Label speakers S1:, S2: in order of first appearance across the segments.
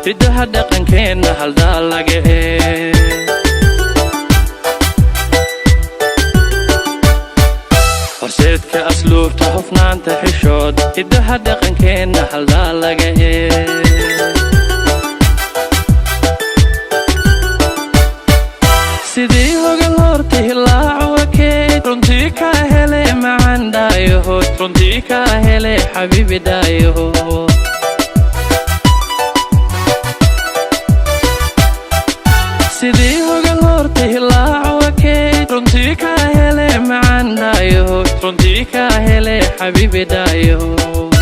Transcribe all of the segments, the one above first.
S1: hidaha dhaqankeena haldaa laga horseedka asluubta hufnaanta xishood hidaha dhaqankeena haldaa laga sidii hogal horta hilaaco wakeed runtii kaa hele macaan dhaayahood runtii kaa hele xabiibi dhaayahood sidii hogal horta hilaaco wakeed runtii kaa hele macaan dhaayahood runtii kaa hele xabiibi dhaayahood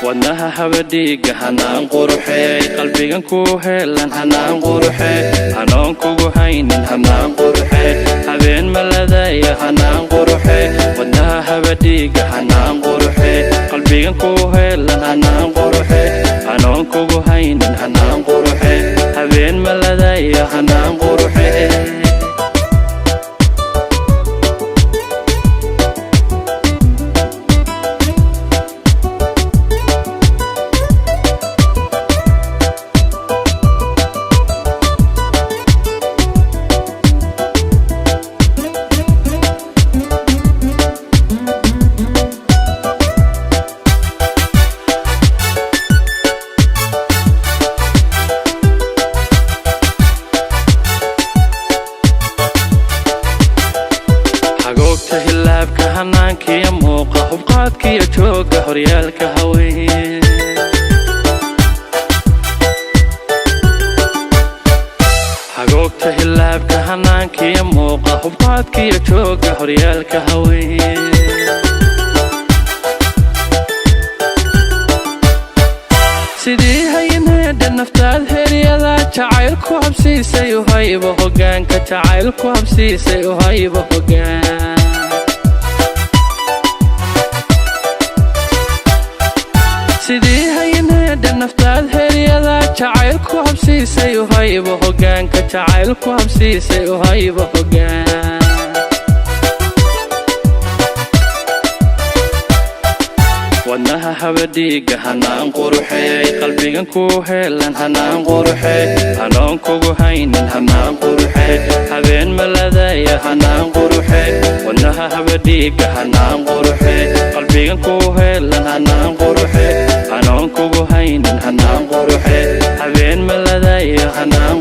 S1: wadnaha habadhiiga hanaan quruxey qalbigan ku heelan hanaan quruxey hanoon kugu haynin hanaan quruxey habeen maladaya hanaan quruxey wadnaha habadhiiga hanaan quruxey qalbigan ku heelan hanaan quruxey hanoon kugu haynin hanaan quruxey habeen maladaya hanaan quruxey hagoogta hilaabka hanaankiya muuqa hubqaadkiya jooga horyaalka haween hagoogta hilaabka hanaankiya muuqa hubqaadkiya jooga horyaalka haween sidii hayineedha naftaad heryada jacaylku habsiisay u hayba hogaanka jacaylku habsiisay u hayba hogaan sidii hayineedha naftaad heryada jacaylku habsiisay u hayba hogaanka jacaylku habsiisay u hayba hogaan wadnaha habadhiiga hanaan quruxey qalbigan ku heelan hanaan quruxey hanoon kugu haynin hanaan quruxey habeen maladaya hanaan quruxey wadnaha habadhiiga hanaan quruxey qalbigan ku heelan hanaan quruxey hanoon kugu haynin hanaan quruxey habeen maladaya hanaan